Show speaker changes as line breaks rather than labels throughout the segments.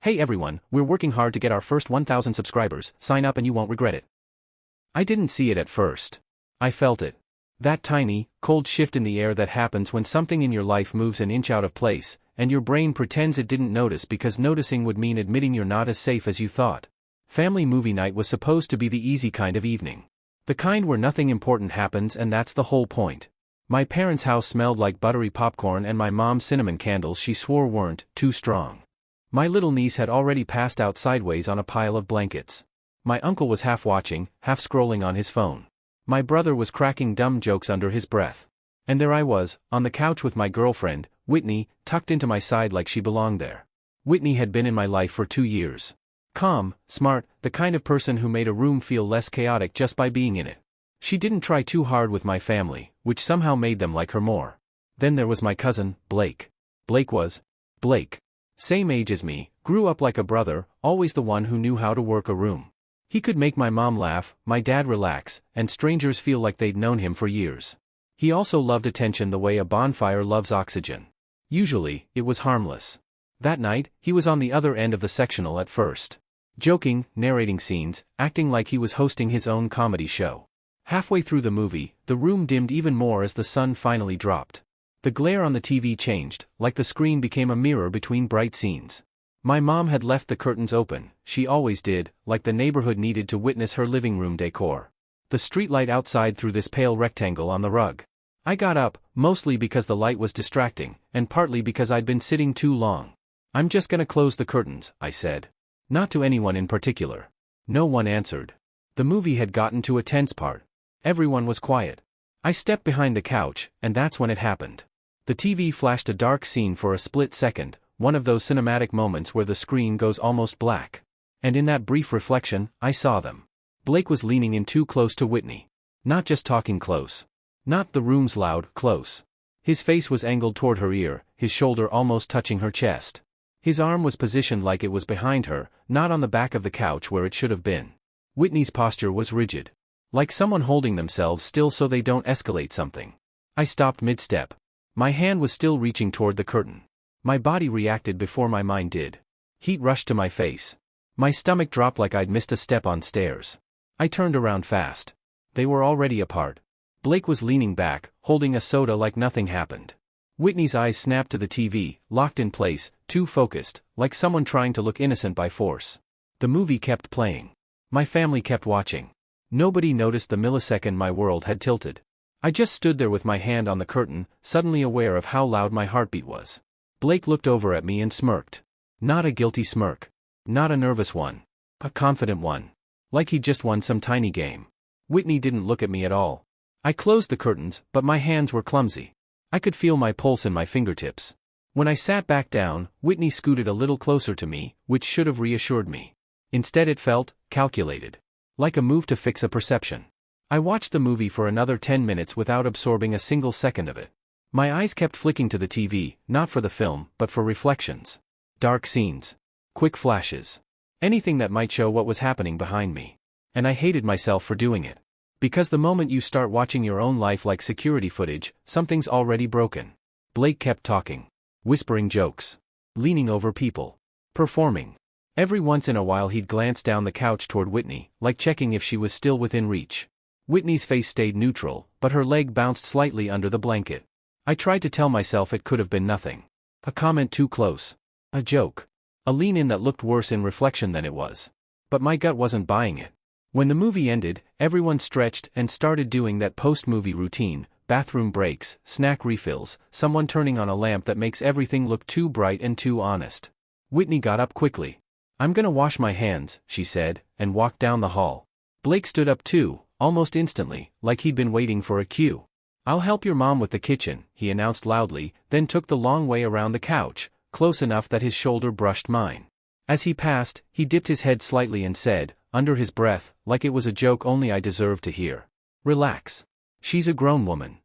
Hey everyone, we're working hard to get our first 1,000 subscribers, sign up and you won't regret it. I didn't see it at first. I felt it. That tiny, cold shift in the air that happens when something in your life moves an inch out of place, and your brain pretends it didn't notice because noticing would mean admitting you're not as safe as you thought. Family movie night was supposed to be the easy kind of evening. The kind where nothing important happens and that's the whole point. My parents' house smelled like buttery popcorn and my mom's cinnamon candles she swore weren't too strong. My little niece had already passed out sideways on a pile of blankets. My uncle was half watching, half scrolling on his phone. My brother was cracking dumb jokes under his breath. And there I was, on the couch with my girlfriend, Whitney, tucked into my side like she belonged there. Whitney had been in my life for 2 years. Calm, smart, the kind of person who made a room feel less chaotic just by being in it. She didn't try too hard with my family, which somehow made them like her more. Then there was my cousin, Blake. Blake. Same age as me, grew up like a brother, always the one who knew how to work a room. He could make my mom laugh, my dad relax, and strangers feel like they'd known him for years. He also loved attention the way a bonfire loves oxygen. Usually, it was harmless. That night, he was on the other end of the sectional at first. Joking, narrating scenes, acting like he was hosting his own comedy show. Halfway through the movie, the room dimmed even more as the sun finally dropped. The glare on the TV changed, like the screen became a mirror between bright scenes. My mom had left the curtains open, she always did, like the neighborhood needed to witness her living room decor. The streetlight outside threw this pale rectangle on the rug. I got up, mostly because the light was distracting, and partly because I'd been sitting too long. I'm just gonna close the curtains, I said. Not to anyone in particular. No one answered. The movie had gotten to a tense part. Everyone was quiet. I stepped behind the couch, and that's when it happened. The TV flashed a dark scene for a split second, one of those cinematic moments where the screen goes almost black. And in that brief reflection, I saw them. Blake was leaning in too close to Whitney. Not just talking close. Not the room's loud, close. His face was angled toward her ear, his shoulder almost touching her chest. His arm was positioned like it was behind her, not on the back of the couch where it should have been. Whitney's posture was rigid. Like someone holding themselves still so they don't escalate something. I stopped mid-step. My hand was still reaching toward the curtain. My body reacted before my mind did. Heat rushed to my face. My stomach dropped like I'd missed a step on stairs. I turned around fast. They were already apart. Blake was leaning back, holding a soda like nothing happened. Whitney's eyes snapped to the TV, locked in place, too focused, like someone trying to look innocent by force. The movie kept playing. My family kept watching. Nobody noticed the millisecond my world had tilted. I just stood there with my hand on the curtain, suddenly aware of how loud my heartbeat was. Blake looked over at me and smirked. Not a guilty smirk. Not a nervous one. A confident one. Like he'd just won some tiny game. Whitney didn't look at me at all. I closed the curtains, but my hands were clumsy. I could feel my pulse in my fingertips. When I sat back down, Whitney scooted a little closer to me, which should have reassured me. Instead it felt calculated. Like a move to fix a perception. I watched the movie for another 10 minutes without absorbing a single second of it. My eyes kept flicking to the TV, not for the film, but for reflections. Dark scenes. Quick flashes. Anything that might show what was happening behind me. And I hated myself for doing it. Because the moment you start watching your own life like security footage, something's already broken. Blake kept talking. Whispering jokes. Leaning over people. Performing. Every once in a while he'd glance down the couch toward Whitney, like checking if she was still within reach. Whitney's face stayed neutral, but her leg bounced slightly under the blanket. I tried to tell myself it could have been nothing. A comment too close. A joke. A lean-in that looked worse in reflection than it was. But my gut wasn't buying it. When the movie ended, everyone stretched and started doing that post-movie routine, bathroom breaks, snack refills, someone turning on a lamp that makes everything look too bright and too honest. Whitney got up quickly. I'm gonna wash my hands, she said, and walked down the hall. Blake stood up too, almost instantly, like he'd been waiting for a cue. I'll help your mom with the kitchen, he announced loudly, then took the long way around the couch, close enough that his shoulder brushed mine. As he passed, he dipped his head slightly and said, under his breath, like it was a joke only I deserved to hear. Relax. She's a grown woman.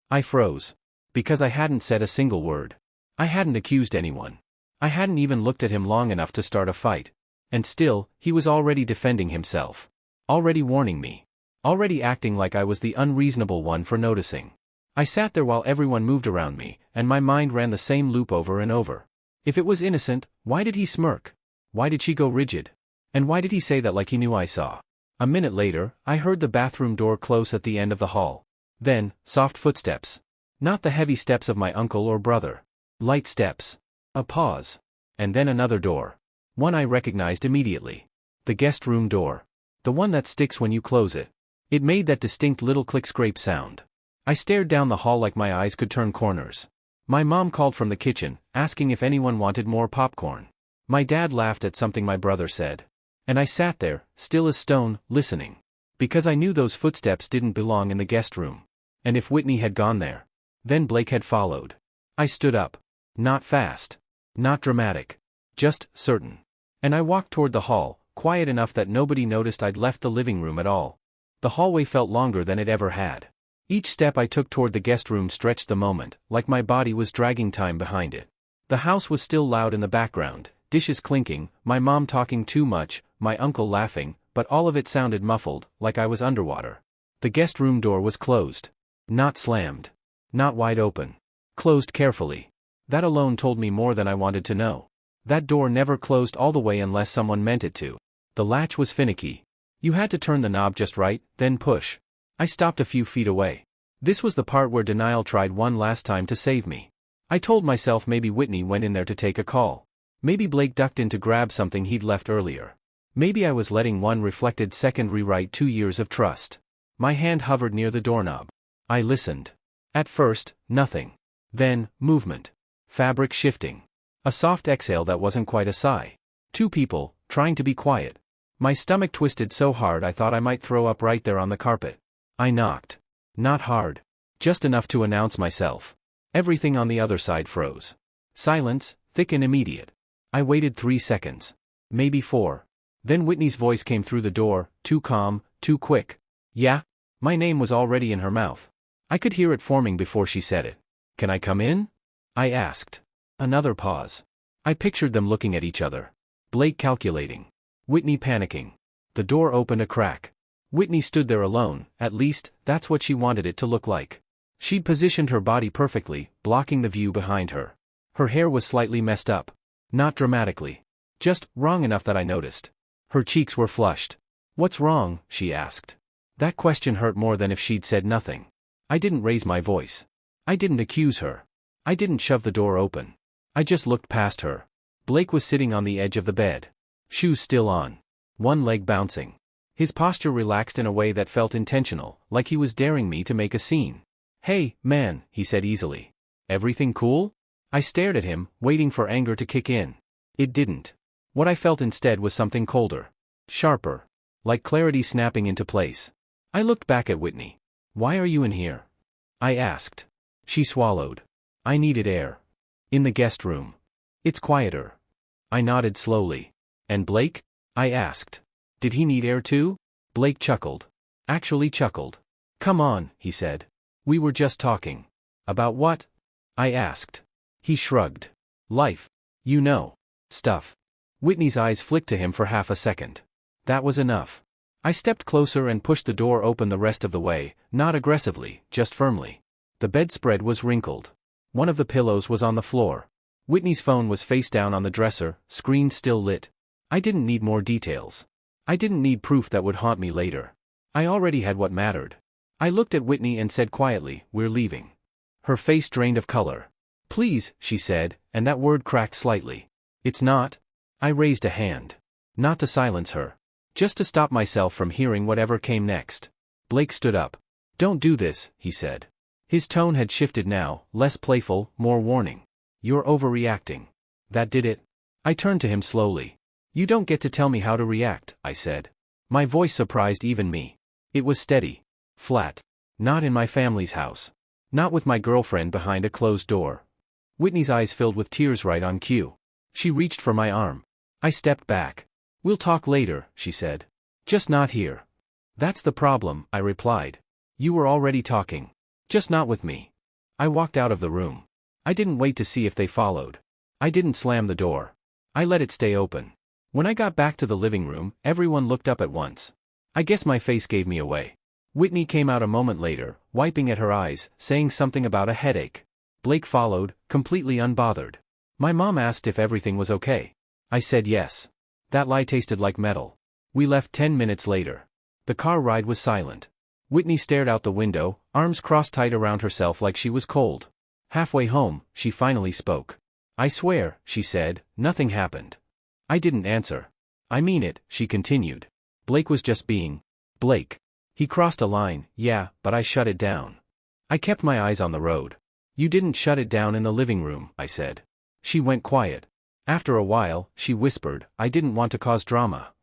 I froze. Because I hadn't said a single word. I hadn't accused anyone. I hadn't even looked at him long enough to start a fight. And still, he was already defending himself. Already warning me. Already acting like I was the unreasonable one for noticing. I sat there while everyone moved around me, and my mind ran the same loop over and over. If it was innocent, why did he smirk? Why did she go rigid? And why did he say that like he knew I saw? A minute later, I heard the bathroom door close at the end of the hall. Then, soft footsteps. Not the heavy steps of my uncle or brother. Light steps. A pause. And then another door. One I recognized immediately. The guest room door. The one that sticks when you close it. It made that distinct little click-scrape sound. I stared down the hall like my eyes could turn corners. My mom called from the kitchen, asking if anyone wanted more popcorn. My dad laughed at something my brother said. And I sat there, still as stone, listening. Because I knew those footsteps didn't belong in the guest room. And if Whitney had gone there, then Blake had followed. I stood up. Not fast. Not dramatic. Just certain. And I walked toward the hall, quiet enough that nobody noticed I'd left the living room at all. The hallway felt longer than it ever had. Each step I took toward the guest room stretched the moment, like my body was dragging time behind it. The house was still loud in the background, dishes clinking, my mom talking too much, my uncle laughing, but all of it sounded muffled, like I was underwater. The guest room door was closed. Not slammed. Not wide open. Closed carefully. That alone told me more than I wanted to know. That door never closed all the way unless someone meant it to. The latch was finicky. You had to turn the knob just right, then push. I stopped a few feet away. This was the part where denial tried one last time to save me. I told myself maybe Whitney went in there to take a call. Maybe Blake ducked in to grab something he'd left earlier. Maybe I was letting one reflected second rewrite 2 years of trust. My hand hovered near the doorknob. I listened. At first, nothing. Then, movement. Fabric shifting. A soft exhale that wasn't quite a sigh. 2 people, trying to be quiet. My stomach twisted so hard I thought I might throw up right there on the carpet. I knocked. Not hard. Just enough to announce myself. Everything on the other side froze. Silence, thick and immediate. I waited 3 seconds. Maybe 4. Then Whitney's voice came through the door, too calm, too quick. Yeah? My name was already in her mouth. I could hear it forming before she said it. Can I come in? I asked. Another pause. I pictured them looking at each other. Blake calculating. Whitney panicking. The door opened a crack. Whitney stood there alone, at least, that's what she wanted it to look like. She'd positioned her body perfectly, blocking the view behind her. Her hair was slightly messed up. Not dramatically. Just wrong enough that I noticed. Her cheeks were flushed. What's wrong? She asked. That question hurt more than if she'd said nothing. I didn't raise my voice. I didn't accuse her. I didn't shove the door open. I just looked past her. Blake was sitting on the edge of the bed. Shoes still on. One leg bouncing. His posture relaxed in a way that felt intentional, like he was daring me to make a scene. Hey, man, he said easily. Everything cool? I stared at him, waiting for anger to kick in. It didn't. What I felt instead was something colder. Sharper. Like clarity snapping into place. I looked back at Whitney. Why are you in here? I asked. She swallowed. I needed air. In the guest room. It's quieter. I nodded slowly. And Blake? I asked. Did he need air too? Blake chuckled. Actually chuckled. Come on, he said. We were just talking. About what? I asked. He shrugged. Life. You know. Stuff. Whitney's eyes flicked to him for half a second. That was enough. I stepped closer and pushed the door open the rest of the way, not aggressively, just firmly. The bedspread was wrinkled. One of the pillows was on the floor. Whitney's phone was face down on the dresser, screen still lit. I didn't need more details. I didn't need proof that would haunt me later. I already had what mattered. I looked at Whitney and said quietly, "We're leaving." Her face drained of color. "Please," she said, and that word cracked slightly. "It's not." I raised a hand. Not to silence her. Just to stop myself from hearing whatever came next. Blake stood up. "Don't do this," he said. His tone had shifted now, less playful, more warning. "You're overreacting." That did it. I turned to him slowly. "You don't get to tell me how to react," I said. My voice surprised even me. It was steady. Flat. Not in my family's house. Not with my girlfriend behind a closed door. Whitney's eyes filled with tears right on cue. She reached for my arm. I stepped back. "We'll talk later," she said. "Just not here." "That's the problem," I replied. "You were already talking. Just not with me." I walked out of the room. I didn't wait to see if they followed. I didn't slam the door. I let it stay open. When I got back to the living room, everyone looked up at once. I guess my face gave me away. Whitney came out a moment later, wiping at her eyes, saying something about a headache. Blake followed, completely unbothered. My mom asked if everything was okay. I said yes. That lie tasted like metal. We left 10 minutes later. The car ride was silent. Whitney stared out the window, arms crossed tight around herself like she was cold. Halfway home, she finally spoke. "I swear," she said, "nothing happened." I didn't answer. "I mean it," she continued. "Blake was just being Blake. He crossed a line, yeah, but I shut it down." I kept my eyes on the road. "You didn't shut it down in the living room," I said. She went quiet. After a while, she whispered, "I didn't want to cause drama."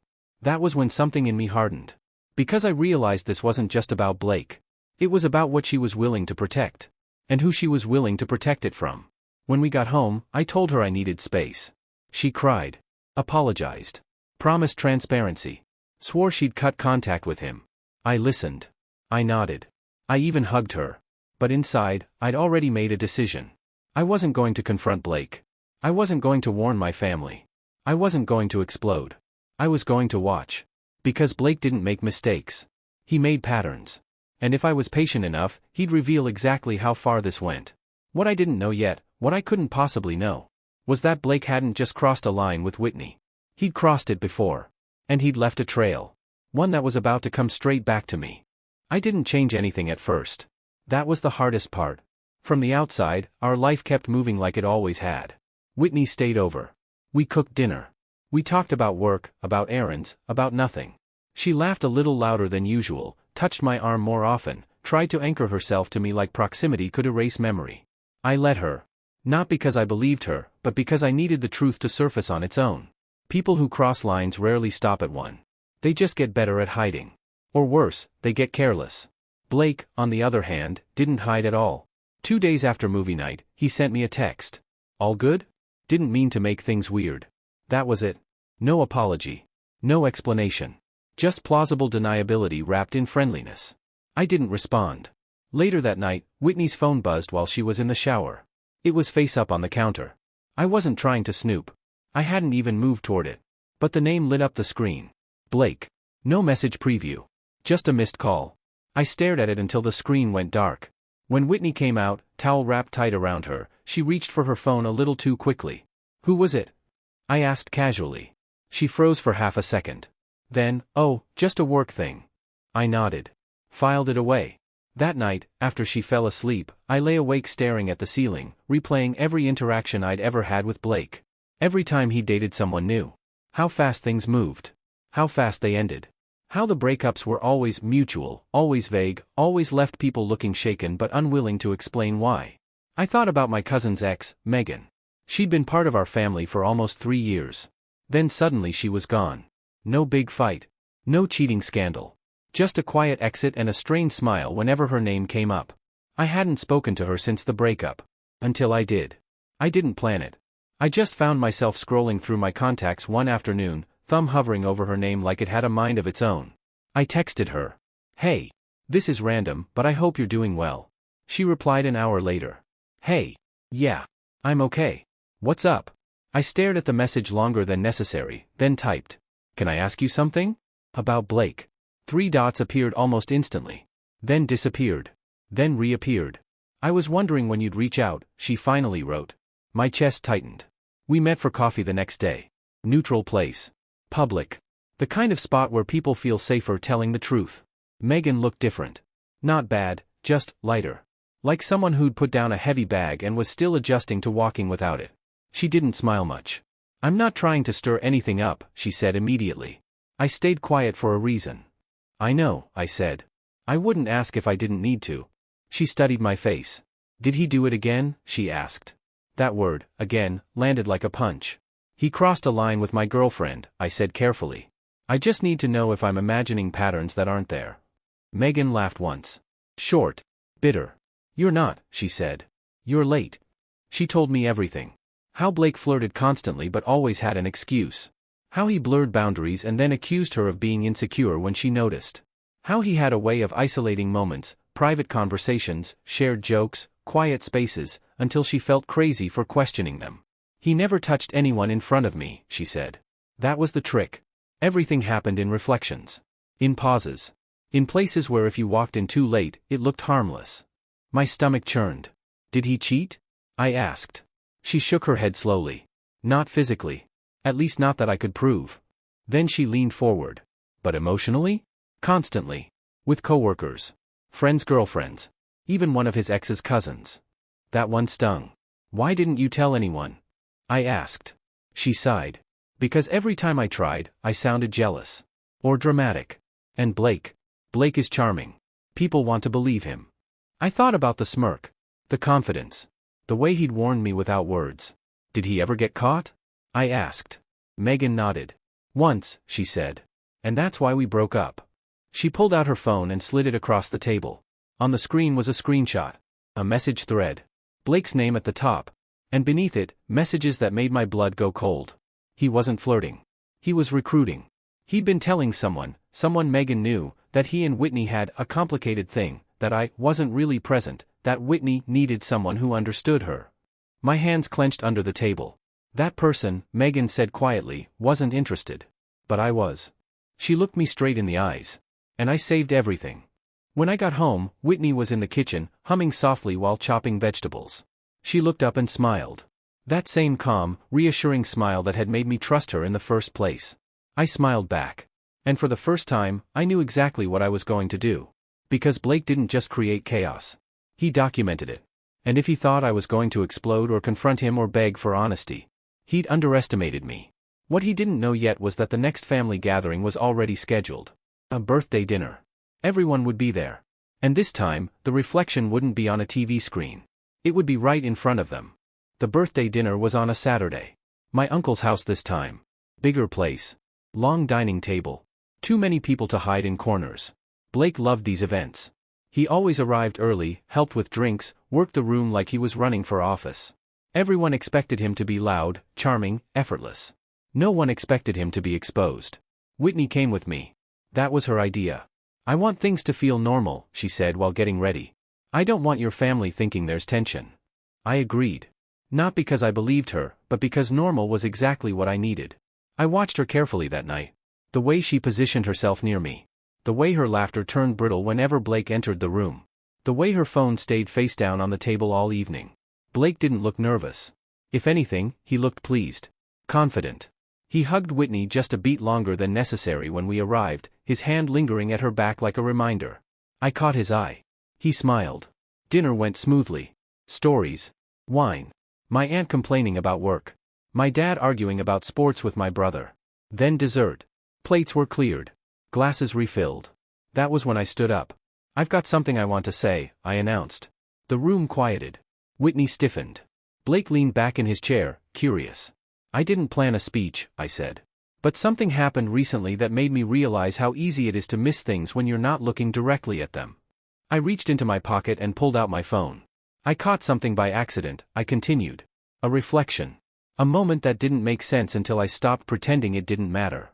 That was when something in me hardened. Because I realized this wasn't just about Blake. It was about what she was willing to protect. And who she was willing to protect it from. When we got home, I told her I needed space. She cried. Apologized. Promised transparency. Swore she'd cut contact with him. I listened. I nodded. I even hugged her. But inside, I'd already made a decision. I wasn't going to confront Blake. I wasn't going to warn my family. I wasn't going to explode. I was going to watch. Because Blake didn't make mistakes. He made patterns. And if I was patient enough, he'd reveal exactly how far this went. What I didn't know yet, what I couldn't possibly know, was that Blake hadn't just crossed a line with Whitney. He'd crossed it before. And he'd left a trail. One that was about to come straight back to me. I didn't change anything at first. That was the hardest part. From the outside, our life kept moving like it always had. Whitney stayed over. We cooked dinner. We talked about work, about errands, about nothing. She laughed a little louder than usual, touched my arm more often, tried to anchor herself to me like proximity could erase memory. I let her. Not because I believed her, but because I needed the truth to surface on its own. People who cross lines rarely stop at one. They just get better at hiding. Or worse, they get careless. Blake, on the other hand, didn't hide at all. 2 days after movie night, he sent me a text. "All good?" Didn't mean to make things weird. That was it. No apology. No explanation. Just plausible deniability wrapped in friendliness. I didn't respond. Later that night, Whitney's phone buzzed while she was in the shower. It was face up on the counter. I wasn't trying to snoop. I hadn't even moved toward it. But the name lit up the screen. Blake. No message preview. Just a missed call. I stared at it until the screen went dark. When Whitney came out, towel wrapped tight around her, she reached for her phone a little too quickly. "Who was it?" I asked casually. She froze for half a second. Then, "Oh, just a work thing." I nodded. Filed it away. That night, after she fell asleep, I lay awake staring at the ceiling, replaying every interaction I'd ever had with Blake. Every time he dated someone new. How fast things moved. How fast they ended. How the breakups were always mutual, always vague, always left people looking shaken but unwilling to explain why. I thought about my cousin's ex, Megan. She'd been part of our family for almost 3 years. Then suddenly she was gone. No big fight. No cheating scandal. Just a quiet exit and a strained smile whenever her name came up. I hadn't spoken to her since the breakup. Until I did. I didn't plan it. I just found myself scrolling through my contacts one afternoon, thumb hovering over her name like it had a mind of its own. I texted her. "Hey. This is random, but I hope you're doing well." She replied an hour later. "Hey. Yeah. I'm okay. What's up?" I stared at the message longer than necessary, then typed. "Can I ask you something?" "About Blake." 3 dots appeared almost instantly. Then disappeared. Then reappeared. "I was wondering when you'd reach out," she finally wrote. My chest tightened. We met for coffee the next day. Neutral place. Public. The kind of spot where people feel safer telling the truth. Megan looked different. Not bad, just lighter. Like someone who'd put down a heavy bag and was still adjusting to walking without it. She didn't smile much. "I'm not trying to stir anything up," she said immediately. I stayed quiet for a reason. "I know," I said. "I wouldn't ask if I didn't need to." She studied my face. "Did he do it again?" she asked. That word, again, landed like a punch. "He crossed a line with my girlfriend," I said carefully. "I just need to know if I'm imagining patterns that aren't there." Megan laughed once. Short. Bitter. "You're not," she said. "You're late." She told me everything. How Blake flirted constantly but always had an excuse. How he blurred boundaries and then accused her of being insecure when she noticed. How he had a way of isolating moments, private conversations, shared jokes, quiet spaces, until she felt crazy for questioning them. "He never touched anyone in front of me," she said. That was the trick. Everything happened in reflections. In pauses. In places where if you walked in too late, it looked harmless. My stomach churned. "Did he cheat?" I asked. She shook her head slowly. "Not physically. At least not that I could prove." Then she leaned forward. But emotionally? Constantly. With coworkers. Friends' girlfriends. Even one of his ex's cousins. That one stung. Why didn't you tell anyone? I asked. She sighed. Because every time I tried, I sounded jealous. Or dramatic. And Blake is charming. People want to believe him. I thought about the smirk. The confidence. The way he'd warned me without words. Did he ever get caught? I asked. Megan nodded. Once, she said. And that's why we broke up. She pulled out her phone and slid it across the table. On the screen was a screenshot. A message thread. Blake's name at the top. And beneath it, messages that made my blood go cold. He wasn't flirting. He was recruiting. He'd been telling someone Megan knew, that he and Whitney had a complicated thing, that I wasn't really present, that Whitney needed someone who understood her. My hands clenched under the table. That person, Megan said quietly, wasn't interested. But I was. She looked me straight in the eyes. And I saved everything. When I got home, Whitney was in the kitchen, humming softly while chopping vegetables. She looked up and smiled. That same calm, reassuring smile that had made me trust her in the first place. I smiled back. And for the first time, I knew exactly what I was going to do. Because Blake didn't just create chaos. He documented it. And if he thought I was going to explode or confront him or beg for honesty, he'd underestimated me. What he didn't know yet was that the next family gathering was already scheduled. A birthday dinner. Everyone would be there. And this time, the reflection wouldn't be on a TV screen. It would be right in front of them. The birthday dinner was on a Saturday. My uncle's house this time. Bigger place. Long dining table. Too many people to hide in corners. Blake loved these events. He always arrived early, helped with drinks, worked the room like he was running for office. Everyone expected him to be loud, charming, effortless. No one expected him to be exposed. Whitney came with me. That was her idea. I want things to feel normal, she said while getting ready. I don't want your family thinking there's tension. I agreed. Not because I believed her, but because normal was exactly what I needed. I watched her carefully that night. The way she positioned herself near me. The way her laughter turned brittle whenever Blake entered the room. The way her phone stayed face down on the table all evening. Blake didn't look nervous. If anything, he looked pleased. Confident. He hugged Whitney just a beat longer than necessary when we arrived, his hand lingering at her back like a reminder. I caught his eye. He smiled. Dinner went smoothly. Stories. Wine. My aunt complaining about work. My dad arguing about sports with my brother. Then dessert. Plates were cleared. Glasses refilled. That was when I stood up. I've got something I want to say, I announced. The room quieted. Whitney stiffened. Blake leaned back in his chair, curious. I didn't plan a speech, I said. But something happened recently that made me realize how easy it is to miss things when you're not looking directly at them. I reached into my pocket and pulled out my phone. I caught something by accident, I continued. A reflection. A moment that didn't make sense until I stopped pretending it didn't matter.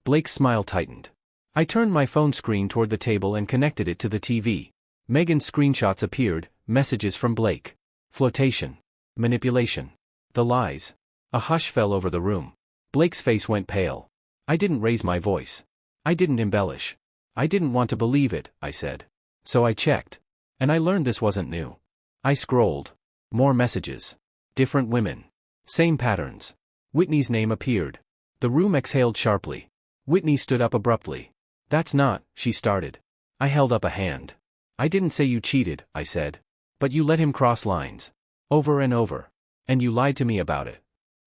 Blake's smile tightened. I turned my phone screen toward the table and connected it to the TV. Megan's screenshots appeared, messages from Blake. Flotation. Manipulation. The lies. A hush fell over the room. Blake's face went pale. I didn't raise my voice. I didn't embellish. I didn't want to believe it, I said. So I checked. And I learned this wasn't new. I scrolled. More messages. Different women. Same patterns. Whitney's name appeared. The room exhaled sharply. Whitney stood up abruptly. That's not, she started. I held up a hand. I didn't say you cheated, I said. But you let him cross lines. Over and over. And you lied to me about it.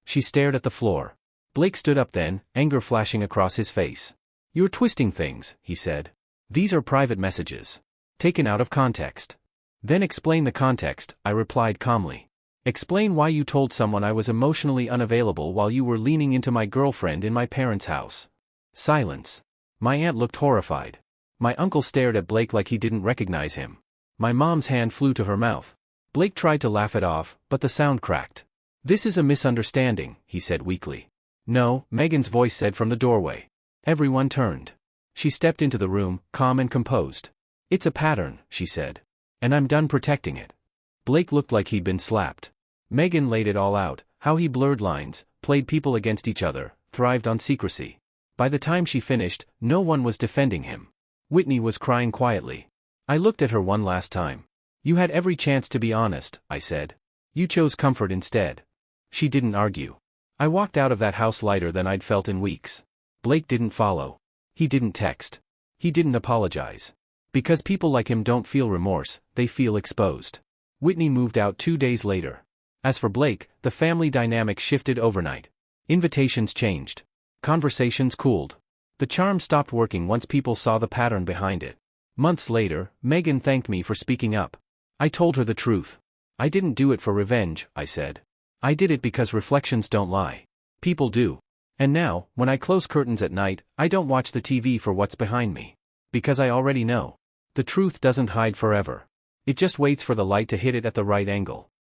She stared at the floor. Blake stood up then, anger flashing across his face. You're twisting things, he said. These are private messages. Taken out of context. Then explain the context, I replied calmly. Explain why you told someone I was emotionally unavailable while you were leaning into my girlfriend in my parents' house. Silence. My aunt looked horrified. My uncle stared at Blake like he didn't recognize him. My mom's hand flew to her mouth. Blake tried to laugh it off, but the sound cracked. This is a misunderstanding, he said weakly. No, Megan's voice said from the doorway. Everyone turned. She stepped into the room, calm and composed. It's a pattern, she said. And I'm done protecting it. Blake looked like he'd been slapped. Megan laid it all out, how he blurred lines, played people against each other, thrived on secrecy. By the time she finished, no one was defending him. Whitney was crying quietly. I looked at her one last time. You had every chance to be honest, I said. You chose comfort instead. She didn't argue. I walked out of that house lighter than I'd felt in weeks. Blake didn't follow. He didn't text. He didn't apologize. Because people like him don't feel remorse, they feel exposed. Whitney moved out 2 days later. As for Blake, the family dynamic shifted overnight. Invitations changed. Conversations cooled. The charm stopped working once people saw the pattern behind it. Months later, Megan thanked me for speaking up. I told her the truth. I didn't do it for revenge, I said. I did it because reflections don't lie. People do. And now, when I close curtains at night, I don't watch the TV for what's behind me. Because I already know. The truth doesn't hide forever. It just waits for the light to hit it at the right angle.